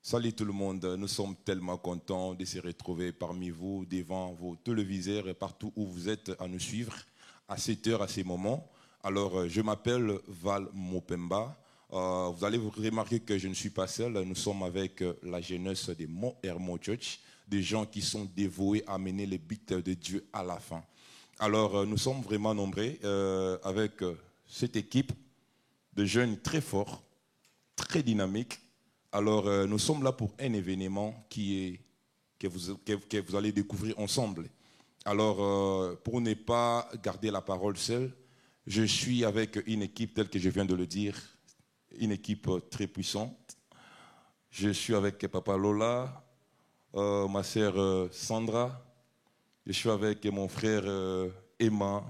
Salut tout le monde, nous sommes tellement contents de se retrouver parmi vous, devant vos téléviseurs et partout où vous êtes à nous suivre à cette heure, à ces moments. Alors, je m'appelle Val Mopemba. Vous allez vous remarquer que je ne suis pas seul. Nous sommes avec la jeunesse de Mont Hermon Church, des gens qui sont dévoués à mener les buts de Dieu à la fin. Alors, nous sommes vraiment nombreux avec cette équipe de jeunes très forts, très dynamiques. Alors, nous sommes là pour un événement que vous allez découvrir ensemble. Alors, pour ne pas garder la parole seule, je suis avec une équipe telle que je viens de le dire, une équipe très puissante. Je suis avec Papa Lola, ma sœur Sandra, je suis avec mon frère Emma,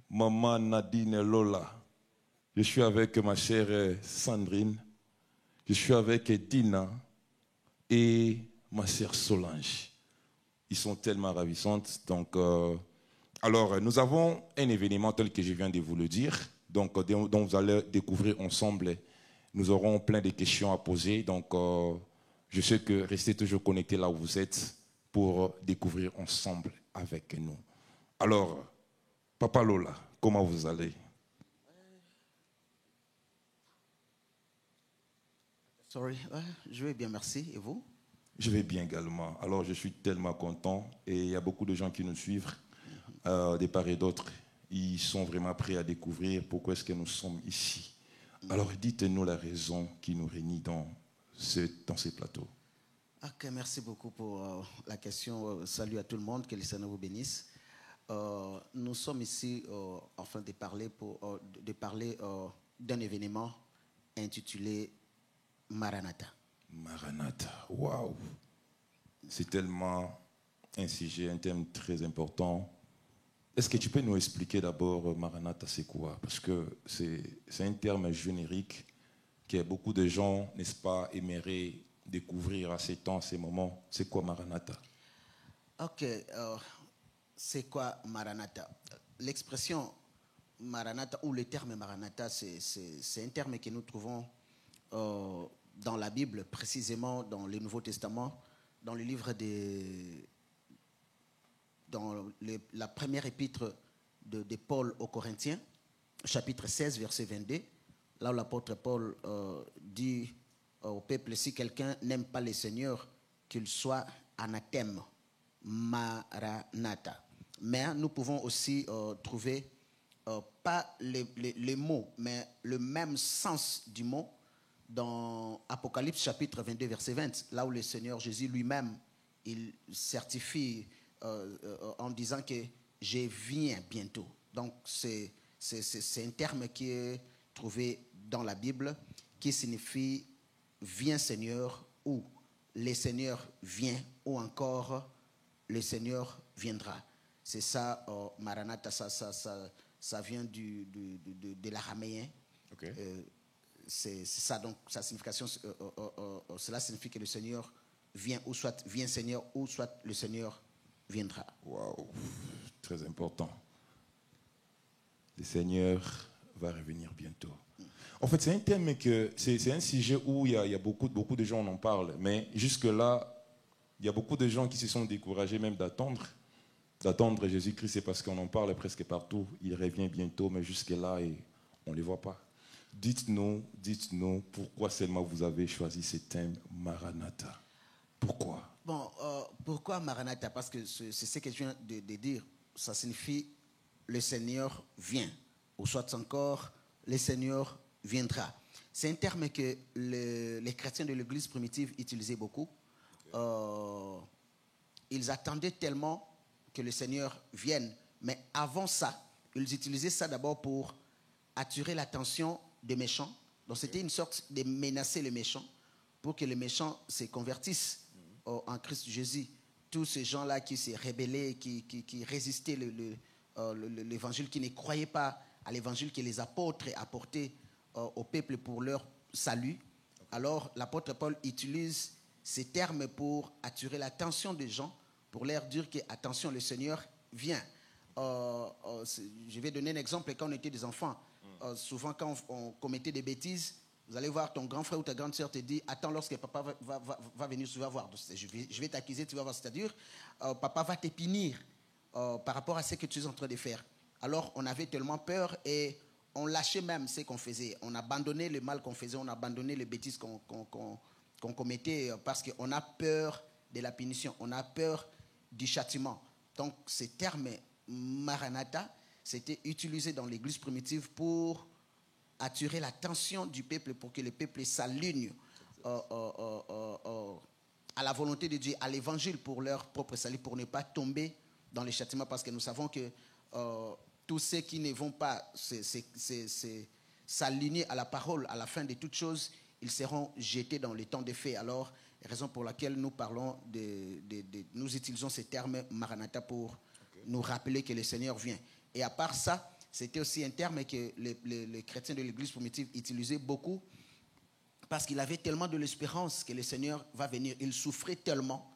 maman Nadine Lola, je suis avec ma sœur Sandrine, je suis avec Dina et ma sœur Solange. Ils sont tellement ravissantes. Donc, alors, nous avons un événement tel que je viens de vous le dire, donc, dont vous allez découvrir ensemble. Nous aurons plein de questions à poser. Donc, je sais que restez toujours connectés là où vous êtes pour découvrir ensemble avec nous. Alors, Papa Lola, comment vous allez? Je vais bien, merci. Et vous? Je vais bien également. Alors, je suis tellement content et il y a beaucoup de gens qui nous suivent, de part et d'autre. Ils sont vraiment prêts à découvrir pourquoi est-ce que nous sommes ici. Alors, dites-nous la raison qui nous réunit dans ces plateaux. Ok, merci beaucoup pour la question. Salut à tout le monde, que le Seigneur vous bénisse. Nous sommes ici afin de parler d'un événement intitulé Maranatha. Maranatha, waouh! C'est tellement un sujet, un thème très important. Est-ce que tu peux nous expliquer d'abord Maranatha, c'est quoi? Parce que c'est un terme générique que beaucoup de gens, n'est-ce pas, aimeraient découvrir à ces temps, à ces moments. C'est quoi Maranatha? Ok, c'est quoi Maranatha? L'expression Maranatha ou le terme Maranatha, c'est un terme que nous trouvons dans la Bible, précisément dans le Nouveau Testament, dans le livre la première épître de Paul aux Corinthiens, chapitre 16, verset 22, là où l'apôtre Paul dit au peuple, si quelqu'un n'aime pas le Seigneur, qu'il soit anathème, Maranatha. Mais nous pouvons aussi trouver pas les mots, mais le même sens du mot dans Apocalypse chapitre 22, verset 20, là où le Seigneur Jésus lui-même, il certifie en disant que je viens bientôt. Donc c'est un terme qui est trouvé dans la Bible qui signifie viens Seigneur ou le Seigneur vient ou encore le Seigneur viendra. C'est ça, Maranatha, ça vient de l'araméen. Okay. C'est ça, donc sa signification, cela signifie que le Seigneur vient, ou soit vient Seigneur, ou soit le Seigneur viendra. Waouh, très important. Le Seigneur va revenir bientôt. En fait, c'est un thème c'est un sujet où il y a beaucoup de gens en parlent, mais jusque-là, il y a beaucoup de gens qui se sont découragés même d'attendre Jésus-Christ, c'est parce qu'on en parle presque partout. Il revient bientôt, mais jusque-là, on ne les voit pas. Dites-nous pourquoi seulement vous avez choisi ce thème Maranatha. Pourquoi? Bon, pourquoi Maranatha? Parce que c'est ce que je viens de dire. Ça signifie le Seigneur vient, ou soit encore le Seigneur viendra. C'est un terme que les chrétiens de l'Église primitive utilisaient beaucoup. Ils attendaient tellement que le Seigneur vienne, mais avant ça, ils utilisaient ça d'abord pour attirer l'attention des méchants. Donc c'était une sorte de menacer les méchants pour que les méchants se convertissent en Christ Jésus. Tous ces gens-là qui se rebellaient, qui résistaient l'évangile, qui ne croyaient pas à l'évangile que les apôtres apportaient au peuple pour leur salut. Alors l'apôtre Paul utilise ces termes pour attirer l'attention des gens, pour leur dire que, attention, le Seigneur vient. Je vais donner un exemple. Quand on était des enfants, souvent quand on commettait des bêtises, Vous allez voir ton grand frère ou ta grande sœur te dit, attends, lorsque papa va venir, tu vas voir. Je vais t'accuser, tu vas voir. C'est-à-dire, papa va te punir par rapport à ce que tu es en train de faire. Alors, on avait tellement peur et on lâchait même ce qu'on faisait. On abandonnait le mal qu'on faisait, on abandonnait les bêtises qu'on commettait parce qu'on a peur de la punition, on a peur du châtiment. Donc, ce terme Maranatha, c'était utilisé dans l'église primitive pour attirer l'attention du peuple, pour que le peuple s'aligne à la volonté de Dieu, à l'évangile pour leur propre salut, pour ne pas tomber dans les châtiments, parce que nous savons que tous ceux qui ne vont pas s'aligner à la parole, à la fin de toutes choses, ils seront jetés dans les temps de feu. Alors, raison pour laquelle nous parlons nous utilisons ce terme Maranatha pour nous rappeler que le Seigneur vient. Et à part ça, c'était aussi un terme que les chrétiens de l'église primitive utilisaient beaucoup parce qu'il avait tellement de l'espérance que le Seigneur va venir. Il souffrait tellement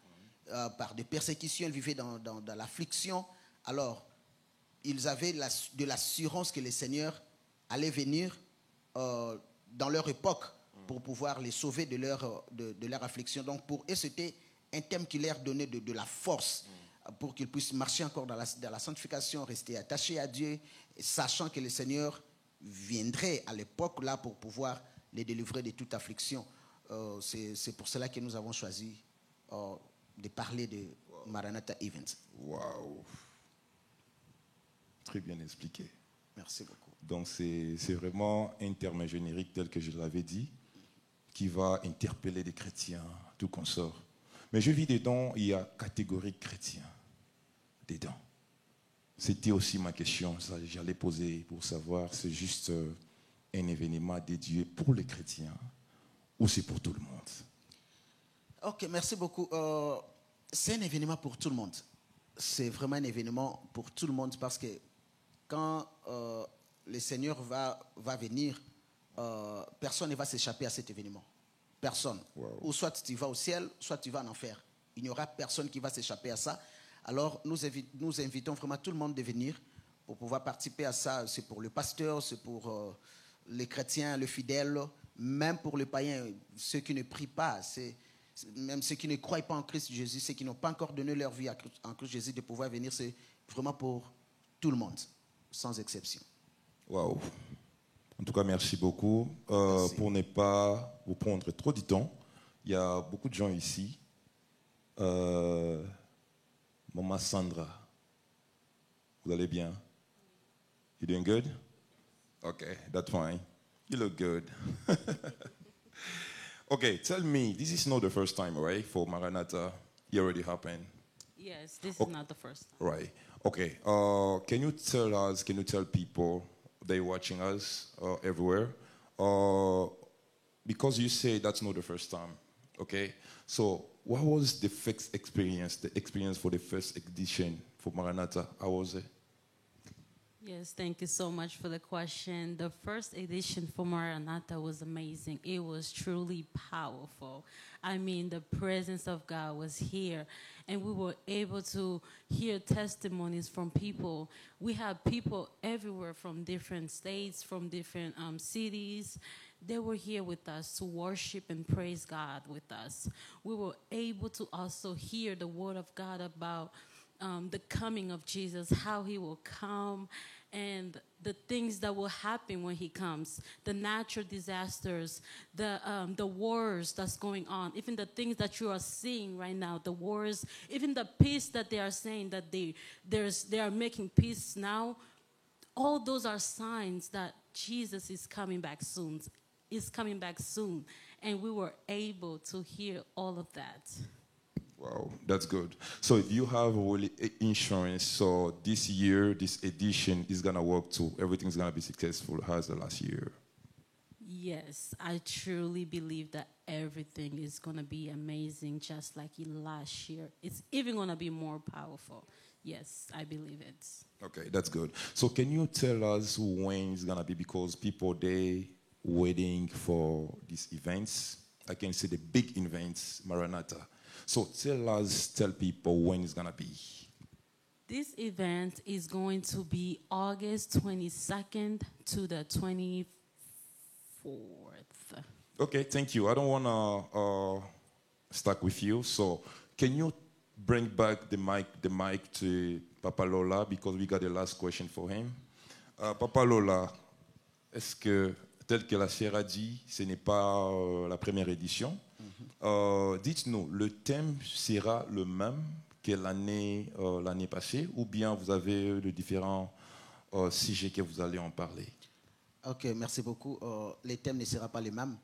par des persécutions, il vivait dans l'affliction. Alors, ils avaient de l'assurance que le Seigneur allait venir dans leur époque pour pouvoir les sauver de leur affliction. Donc, pour eux, c'était un thème qui leur donnait de la force pour qu'ils puissent marcher encore dans la sanctification, rester attachés à Dieu, sachant que le Seigneur viendrait à l'époque là pour pouvoir les délivrer de toute affliction. C'est pour cela que nous avons choisi de parler de Maranatha Event. Waouh! Très bien expliqué. Merci beaucoup. Donc c'est vraiment un terme générique tel que je l'avais dit, qui va interpeller les chrétiens, tout consort. Mais je vis dedans, il y a catégorie chrétien dedans. C'était aussi ma question, ça j'allais poser pour savoir, c'est juste un événement dédié pour les chrétiens ou c'est pour tout le monde? Ok, merci beaucoup. C'est un événement pour tout le monde. C'est vraiment un événement pour tout le monde parce que quand le Seigneur va venir, personne ne va s'échapper à cet événement. Personne. Wow. Ou soit tu vas au ciel, soit tu vas en enfer. Il n'y aura personne qui va s'échapper à ça. Alors, nous invitons vraiment tout le monde de venir pour pouvoir participer à ça. C'est pour le pasteur, c'est pour les chrétiens, les fidèles, même pour les païens, ceux qui ne prient pas, même ceux qui ne croient pas en Christ Jésus, ceux qui n'ont pas encore donné leur vie en Christ Jésus, de pouvoir venir, c'est vraiment pour tout le monde, sans exception. Waouh! En tout cas, merci beaucoup. Merci. Pour ne pas vous prendre trop de temps, il y a beaucoup de gens ici. Maman Sandra, vous allez bien? You doing good? Okay, that's fine. You look good. Okay, tell me, this is not the first time, right, for Maranatha? It already happened. Yes, this is not the first time. Right. Okay. Can you tell people they're watching us everywhere? Because you say that's not the first time. Okay. So what was the first experience, for the first edition for Maranatha? How was it? Yes, thank you so much for the question. The first edition for Maranatha was amazing. It was truly powerful. I mean, the presence of God was here, and we were able to hear testimonies from people. We had people everywhere from different states, from different cities. They were here with us to worship and praise God with us. We were able to also hear the word of God about the coming of Jesus, how he will come, and the things that will happen when he comes, the natural disasters, the wars that's going on, even the things that you are seeing right now, the wars, even the peace that they are saying that they are making peace now. All those are signs that Jesus is coming back soon. And we were able to hear all of that. Wow, that's good. So if you have really insurance, so this year, this edition is going to work too. Everything's going to be successful as the last year. Yes, I truly believe that everything is going to be amazing just like last year. It's even going to be more powerful. Yes, I believe it. Okay, that's good. So can you tell us when it's going to be? Because people, they waiting for these events. I can say the big events, Maranatha. So tell people when it's going to be. This event is going to be August 22nd to the 24th. Okay, thank you. I don't want to stuck with you. So, can you bring back the mic to Papa Lola because we got the last question for him. Papa Lola, est-ce que, tel que la sœur a dit, ce n'est pas la première édition? Dites-nous, le thème sera le même que l'année passée ou bien vous avez de différents sujets que vous allez en parler? Ok, merci beaucoup. Les thèmes ne seront pas les mêmes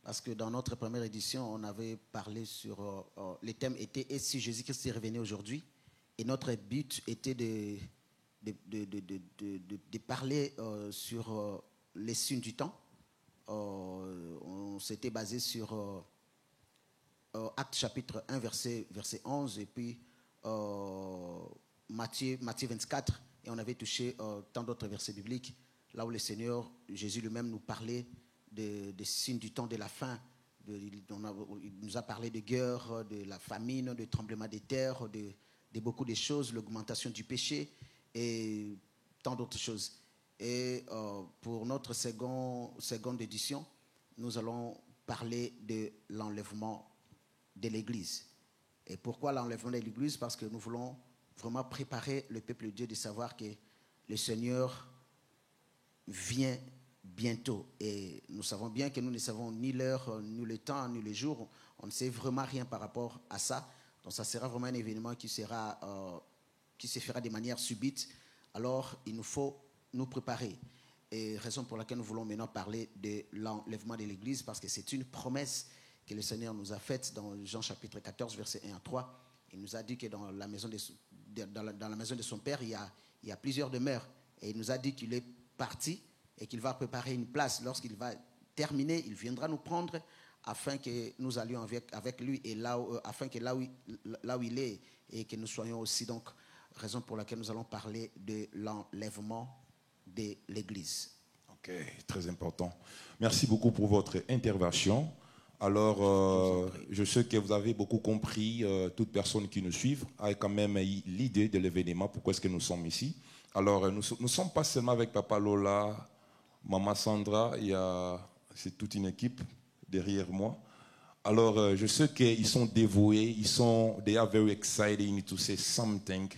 parce que dans notre première édition, on avait parlé sur... les thèmes étaient « Et si Jésus-Christ revenait aujourd'hui ?» Et notre but était de parler sur les signes du temps. On s'était basé sur Actes chapitre 1, verset 11, et puis Matthieu 24, et on avait touché tant d'autres versets bibliques, là où le Seigneur, Jésus lui-même nous parlait des signes du temps de la fin. Il nous a parlé de guerre, de la famine, de tremblement des terres, de beaucoup de choses, l'augmentation du péché et tant d'autres choses. Et pour notre seconde édition, nous allons parler de l'enlèvement de l'Église. Et pourquoi l'enlèvement de l'Église? Parce que nous voulons vraiment préparer le peuple de Dieu de savoir que le Seigneur vient bientôt. Et nous savons bien que nous ne savons ni l'heure, ni le temps, ni le jour. On ne sait vraiment rien par rapport à ça. Donc ça sera vraiment un événement qui se fera de manière subite. Alors il nous faut nous préparer. Et raison pour laquelle nous voulons maintenant parler de l'enlèvement de l'Église, parce que c'est une promesse que le Seigneur nous a faite dans Jean chapitre 14, verset 1 à 3. Il nous a dit que dans la maison de son Père, il y a plusieurs demeures. Et il nous a dit qu'il est parti et qu'il va préparer une place. Lorsqu'il va terminer, il viendra nous prendre afin que nous allions avec lui et afin que là où il est et que nous soyons aussi. Donc, raison pour laquelle nous allons parler de l'enlèvement de l'Église. Ok, très important. Merci beaucoup pour votre intervention. Alors, je sais que vous avez beaucoup compris, toute personne qui nous suit a quand même l'idée de l'événement, pourquoi est-ce que nous sommes ici. Alors, nous ne sommes pas seulement avec Papa Lola, Maman Sandra, c'est toute une équipe derrière moi. Alors, je sais qu'ils sont dévoués, they are very excited to say something.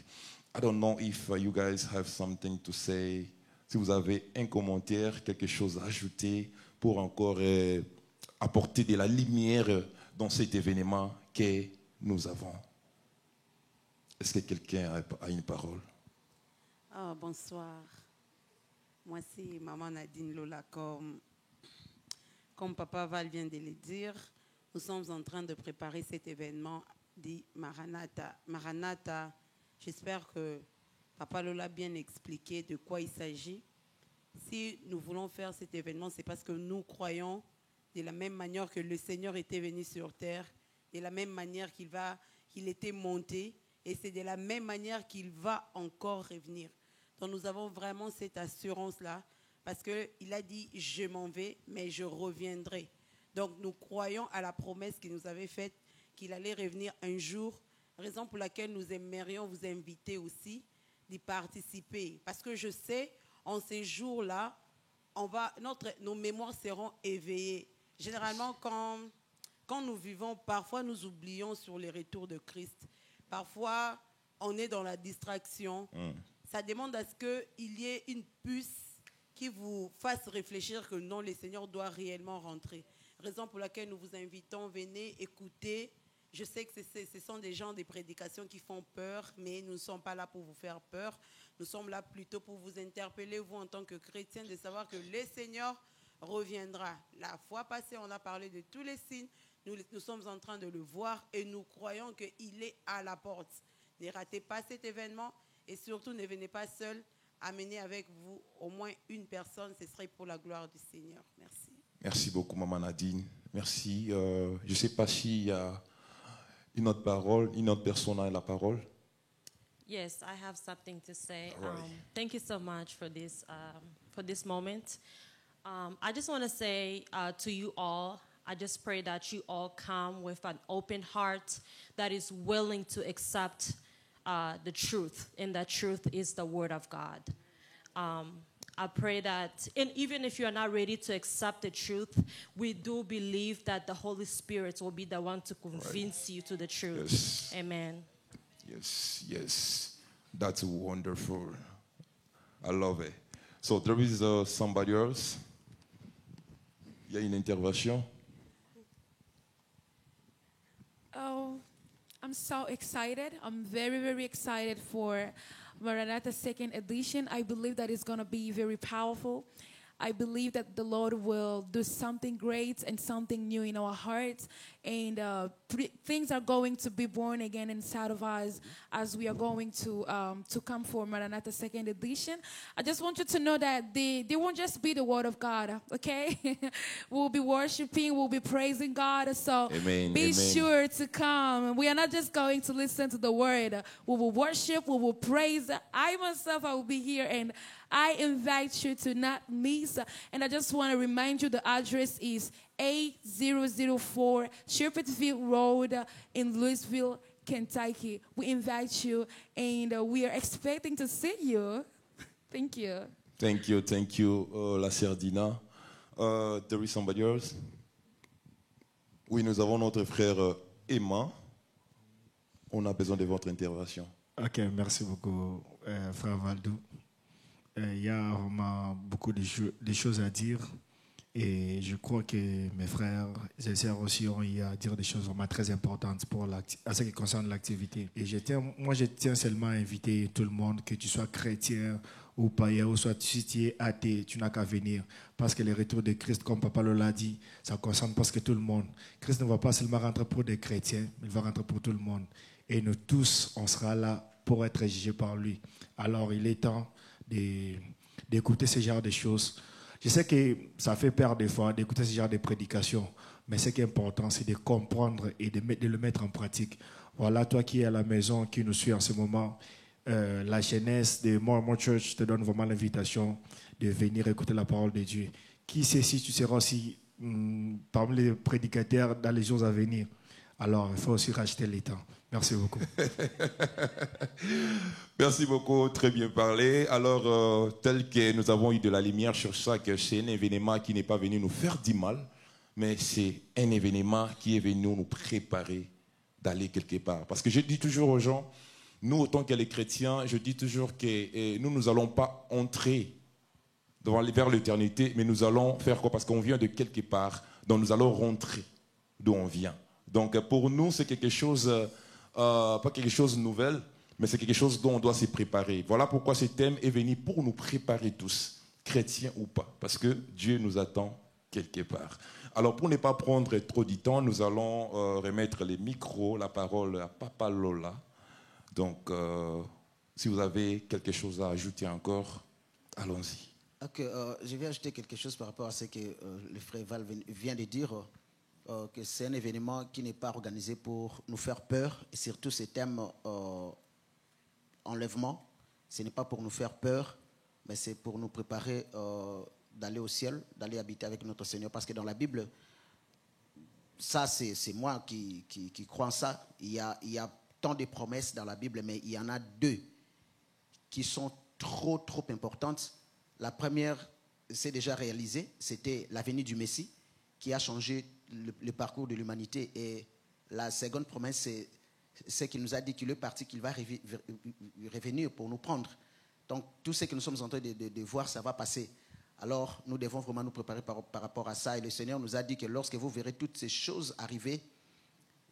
I don't know if you guys have something to say. Si vous avez un commentaire, quelque chose à ajouter pour encore apporter de la lumière dans cet événement que nous avons. Est-ce que quelqu'un a une parole? Bonsoir. Moi, c'est Maman Nadine Lola. Comme Papa Val vient de le dire, nous sommes en train de préparer cet événement dit Maranatha. Maranatha, j'espère que Papa Lola a bien expliqué de quoi il s'agit. Si nous voulons faire cet événement, c'est parce que nous croyons de la même manière que le Seigneur était venu sur terre, de la même manière qu'il était monté, et c'est de la même manière qu'il va encore revenir. Donc nous avons vraiment cette assurance-là, parce qu'il a dit « je m'en vais, mais je reviendrai ». Donc nous croyons à la promesse qu'il nous avait faite, qu'il allait revenir un jour, raison pour laquelle nous aimerions vous inviter aussi d'y participer. Parce que je sais, en ces jours-là, nos mémoires seront éveillées. Généralement, quand nous vivons, parfois nous oublions sur les retours de Christ. Parfois, on est dans la distraction. Ça demande à ce qu'il y ait une puce qui vous fasse réfléchir que non, le Seigneur doit réellement rentrer. Raison pour laquelle nous vous invitons, venez écouter. Je sais que ce sont des gens, des prédications qui font peur, mais nous ne sommes pas là pour vous faire peur. Nous sommes là plutôt pour vous interpeller, vous en tant que chrétiens, de savoir que le Seigneur reviendra. La fois passée, on a parlé de tous les signes. Nous sommes en train de le voir et nous croyons qu'il est à la porte. Ne ratez pas cet événement et surtout ne venez pas seul. Amenez avec vous au moins une personne. Ce serait pour la gloire du Seigneur. Merci. Merci beaucoup, Maman Nadine. Merci. Je ne sais pas s'il y a une autre personne a la parole. Yes, I have something to say. All right. Thank you so much for this moment. I just want to say to you all, I just pray that you all come with an open heart that is willing to accept the truth, and that truth is the Word of God. I pray that, and even if you are not ready to accept the truth, we do believe that the Holy Spirit will be the one to convince you to the truth. Yes. Amen. Yes, yes. That's wonderful. I love it. So there is somebody else. Il y a une intervention. Oh, I'm so excited. I'm very, very excited for Maranatha second edition. I believe that it's going to be very powerful. I believe that the Lord will do something great and something new in our hearts. And things are going to be born again inside of us as we are going to come for Maranatha second edition. I just want you to know that they won't just be the word of God, okay? We'll be worshiping, we'll be praising God. So Amen, be amen. sure to come. We are not just going to listen to the word. We will worship, we will praise. I myself, I will be here, and I invite you to not miss. And I just want to remind you the address is 8004 Shepherdville Road in Louisville, Kentucky. We invite you, and we are expecting to see you. Thank you. Thank you, la sœur Dina. There is somebody else? Oui, nous avons notre frère Emma. On a besoin de votre intervention. Ok, merci beaucoup, frère Valdou. Il y a vraiment beaucoup de choses à dire, et je crois que mes frères et sœurs aussi ont eu à dire des choses vraiment très importantes à ce qui concerne l'activité. Et je tiens seulement à inviter tout le monde, que tu sois chrétien ou païen, ou soit si tu es athée, tu n'as qu'à venir. Parce que le retour de Christ, comme Papa l'a dit, ça concerne presque tout le monde. Christ ne va pas seulement rentrer pour des chrétiens, mais il va rentrer pour tout le monde. Et nous tous, on sera là pour être jugés par lui. Alors il est temps d'écouter ce genre de choses. Je sais que ça fait peur des fois d'écouter ce genre de prédications, mais ce qui est important, c'est de comprendre et de le mettre en pratique. Voilà, toi qui es à la maison, qui nous suis en ce moment, la jeunesse de More Church te donne vraiment l'invitation de venir écouter la parole de Dieu. Qui sait si tu seras aussi parmi les prédicateurs dans les jours à venir. Alors, il faut aussi racheter les temps. Merci beaucoup. Merci beaucoup, très bien parlé. Alors, tel que nous avons eu de la lumière sur ça, que c'est un événement qui n'est pas venu nous faire du mal, mais c'est un événement qui est venu nous préparer d'aller quelque part. Parce que je dis toujours aux gens, nous, autant que les chrétiens, je dis toujours que nous n'allons pas entrer vers l'éternité, mais nous allons faire quoi? Parce qu'on vient de quelque part, donc nous allons rentrer d'où on vient. Donc pour nous, c'est quelque chose, pas quelque chose de nouvel, mais c'est quelque chose dont on doit se préparer. Voilà pourquoi ce thème est venu pour nous préparer tous, chrétiens ou pas, parce que Dieu nous attend quelque part. Alors pour ne pas prendre trop de temps, nous allons remettre les micros, la parole à Papa Lola. Donc si vous avez quelque chose à ajouter encore, allons-y. Okay, je vais ajouter quelque chose par rapport à ce que le frère Val vient de dire, que c'est un événement qui n'est pas organisé pour nous faire peur, et surtout ce thème enlèvement, ce n'est pas pour nous faire peur, mais c'est pour nous préparer d'aller au ciel, d'aller habiter avec notre Seigneur, parce que dans la Bible, ça c'est moi qui crois en ça, il y a tant de promesses dans la Bible, mais il y en a deux qui sont trop importantes. La première, c'est déjà réalisé, c'était la venue du Messie qui a changé le parcours de l'humanité. Et la seconde promesse, c'est qu'il nous a dit qu'il est parti, qu'il va revenir pour nous prendre. Donc tout ce que nous sommes en train de voir, ça va passer. Alors nous devons vraiment nous préparer par rapport à ça. Et le Seigneur nous a dit que lorsque vous verrez toutes ces choses arriver,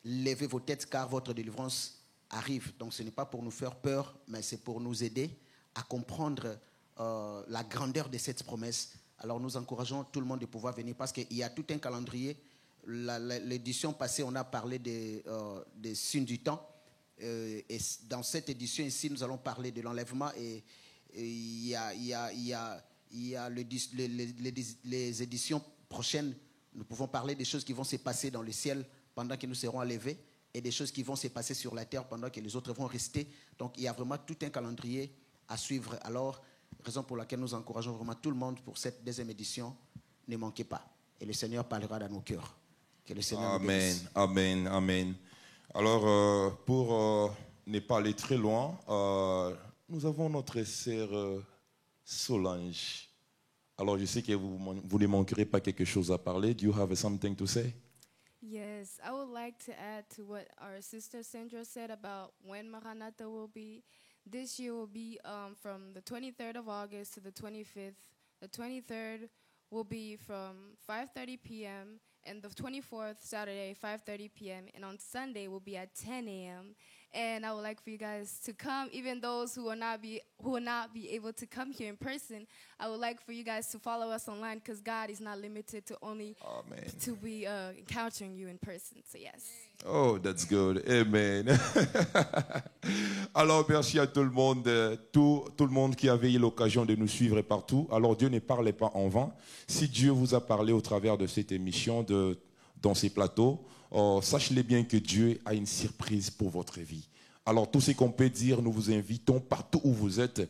levez vos têtes car votre délivrance arrive. Donc ce n'est pas pour nous faire peur, mais c'est pour nous aider à comprendre la grandeur de cette promesse. Alors nous encourageons tout le monde de pouvoir venir parce qu'il y a tout un calendrier. L'édition passée, on a parlé des signes du temps. Et dans cette édition ici, nous allons parler de l'enlèvement. Et il y a les éditions prochaines. Nous pouvons parler des choses qui vont se passer dans le ciel pendant que nous serons enlevés et des choses qui vont se passer sur la terre pendant que les autres vont rester. Donc il y a vraiment tout un calendrier à suivre. Alors, raison pour laquelle nous encourageons vraiment tout le monde pour cette deuxième édition. Ne manquez pas. Et le Seigneur parlera dans nos cœurs. Que le Seigneur nous bénisse. Amen, amen. Alors, pour ne pas aller très loin, nous avons notre sœur Solange Alors, je sais que vous ne manquerez pas quelque chose à parler. Do you have something to say? Yes, I would like to add to what our sister Sandra said about when Maranatha will be. This year will be from the 23rd of August to the 25th. The 23rd will be from 5:30 p.m. and the 24th, Saturday, 5:30 p.m. And on Sunday will be at 10 a.m. And I would like for you guys to come, even those who will not be able to come here in person. I would like for you guys to follow us online because God is not limited to only to be encountering you in person. So yes. Oh, that's good. Amen. Alors, merci à tout le monde, tout le monde qui avait eu l'occasion de nous suivre partout. Alors, Dieu ne parlait pas en vain. Si Dieu vous a parlé au travers de cette émission, dans ces plateaux, sachez bien que Dieu a une surprise pour votre vie. Alors, tout ce qu'on peut dire, nous vous invitons partout où vous êtes,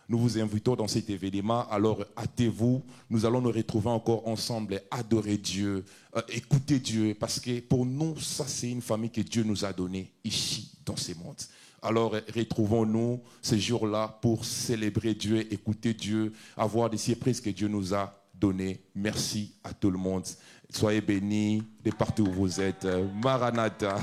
Nous vous invitons dans cet événement. Alors, hâtez-vous. Nous allons nous retrouver encore ensemble, adorer Dieu, écouter Dieu, parce que pour nous, ça, c'est une famille que Dieu nous a donnée ici, dans ce monde. Alors, retrouvons-nous ces jours-là pour célébrer Dieu, écouter Dieu, avoir des surprises que Dieu nous a données. Merci à tout le monde. Soyez bénis de partout où vous êtes. Maranatha.